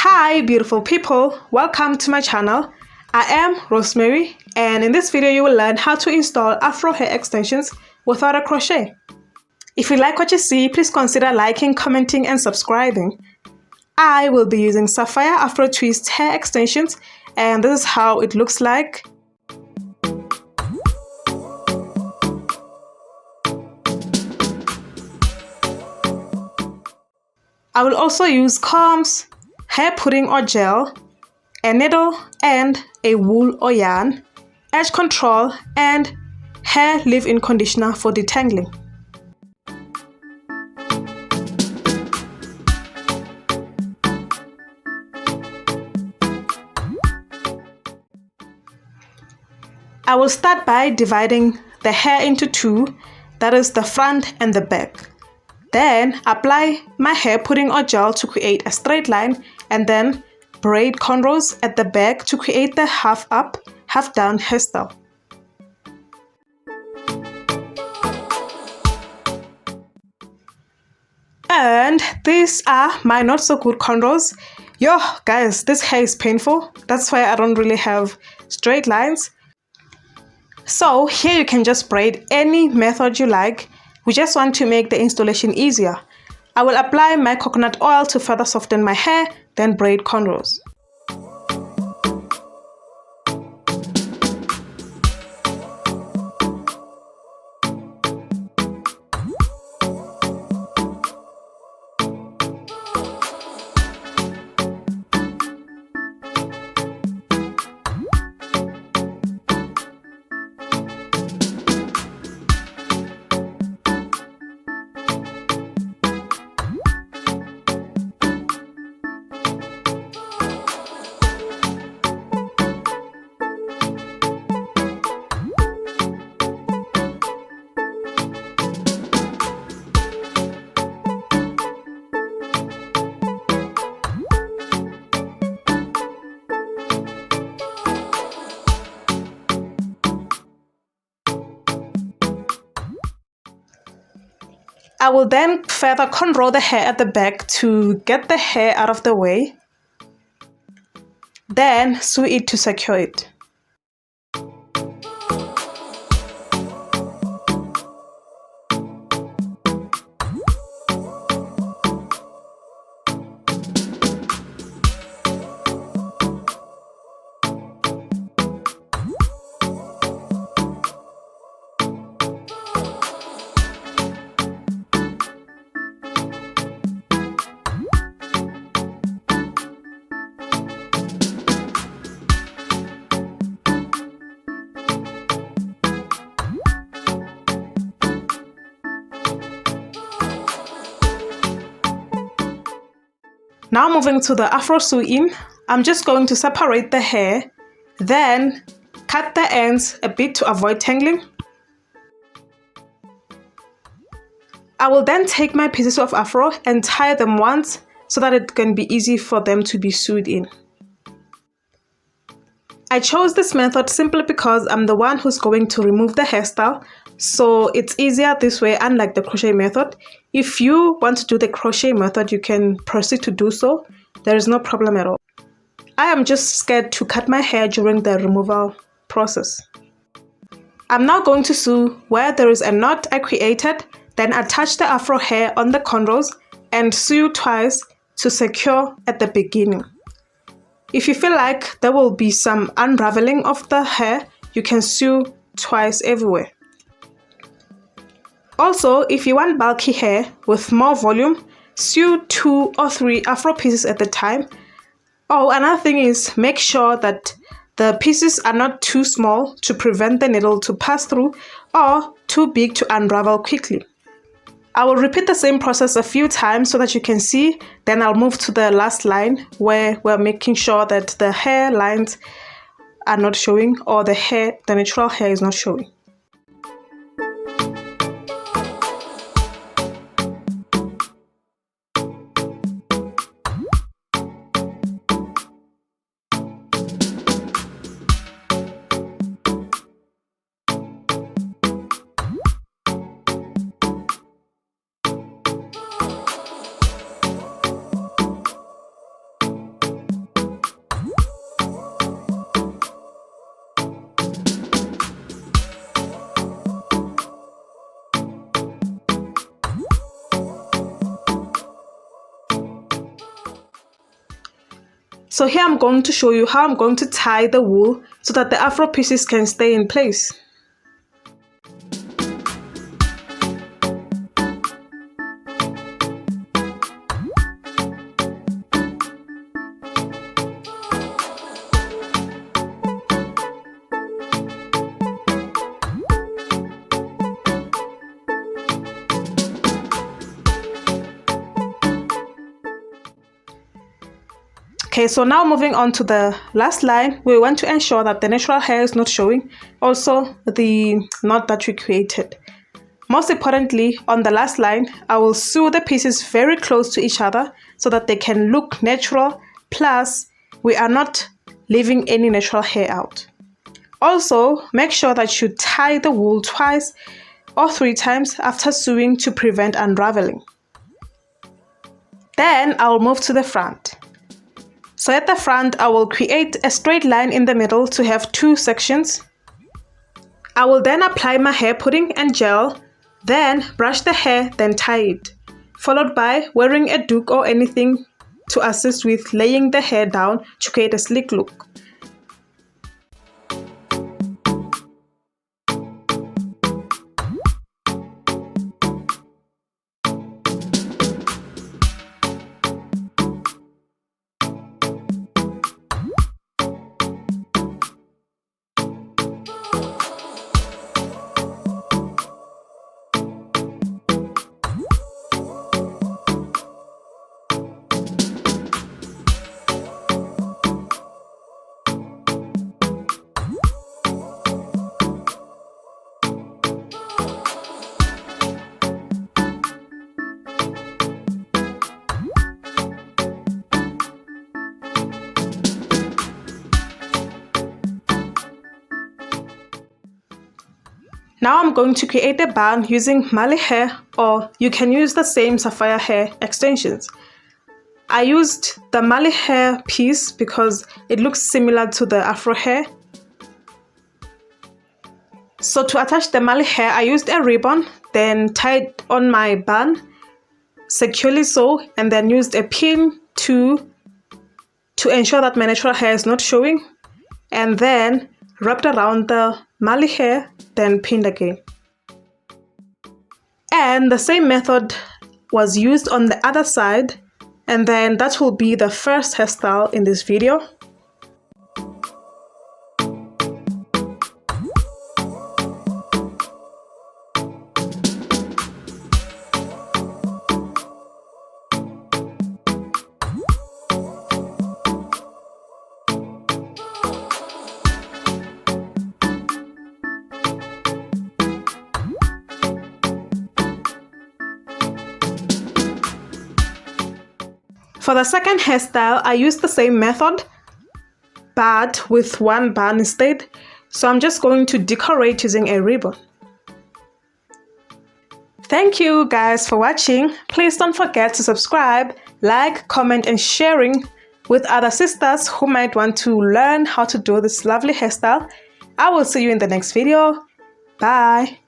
Hi beautiful people, welcome to my channel. I am Rosemary, and in this video you will learn how to install Afro hair extensions without a crochet. If you like what you see, please consider liking, commenting and subscribing. I will be using Sapphire Afro twist hair extensions, and this is how it looks like. I will also use combs, hair pudding or gel, a needle and a wool or yarn, edge control and hair leave-in conditioner for detangling. I will start by dividing the hair into two, that is the front and the back. Then apply my hair pudding or gel to create a straight line, and then braid cornrows at the back to create the half up, half down hairstyle. And these are my not so good cornrows. Yo guys, this hair is painful. That's why I don't really have straight lines. So here you can just braid any method you like. We just want to make the installation easier. I will apply my coconut oil to further soften my hair, then braid cornrows. I will then further cornrow the hair at the back to get the hair out of the way. Then sew it to secure it. Now moving to the Afro sew-in, I'm just going to separate the hair, then cut the ends a bit to avoid tangling. I will then take my pieces of Afro and tie them once so that it can be easy for them to be sewed in. I chose this method simply because I'm the one who's going to remove the hairstyle, so it's easier this way, unlike the crochet method. If you want to do the crochet method, you can proceed to do so. There is no problem at all. I am just scared to cut my hair during the removal process. I'm now going to sew where there is a knot I created, then attach the Afro hair on the cornrows and sew twice to secure at the beginning. If you feel like there will be some unraveling of the hair, you can sew twice everywhere. Also, if you want bulky hair with more volume, sew 2 or 3 Afro pieces at a time. Oh, another thing is make sure that the pieces are not too small to prevent the needle to pass through or too big to unravel quickly. I will repeat the same process a few times so that you can see, then I'll move to the last line where we're making sure that the hair lines are not showing or the natural hair is not showing. So here I'm going to show you how I'm going to tie the wool so that the Afro pieces can stay in place. Okay, so now moving on to the last line, we want to ensure that the natural hair is not showing, also the knot that we created. Most importantly, on the last line, I will sew the pieces very close to each other so that they can look natural, plus we are not leaving any natural hair out. Also, make sure that you tie the wool twice or 3 times after sewing to prevent unraveling. Then I'll move to the front. So at the front, I will create a straight line in the middle to have 2 sections. I will then apply my hair pudding and gel, then brush the hair, then tie it, followed by wearing a doek or anything to assist with laying the hair down to create a sleek look. Now I'm going to create a bun using Mali hair, or you can use the same Sapphire hair extensions. I used the Mali hair piece because it looks similar to the Afro hair. So to attach the Mali hair, I used a ribbon, then tied on my bun, securely so, and then used a pin to ensure that my natural hair is not showing, and then wrapped around the Mali hair, then pinned again. And the same method was used on the other side, and then that will be the first hairstyle in this video. For the second hairstyle, I used the same method, but with one bun instead. So I'm just going to decorate using a ribbon. Thank you guys for watching. Please don't forget to subscribe, like, comment, and sharing with other sisters who might want to learn how to do this lovely hairstyle. I will see you in the next video. Bye.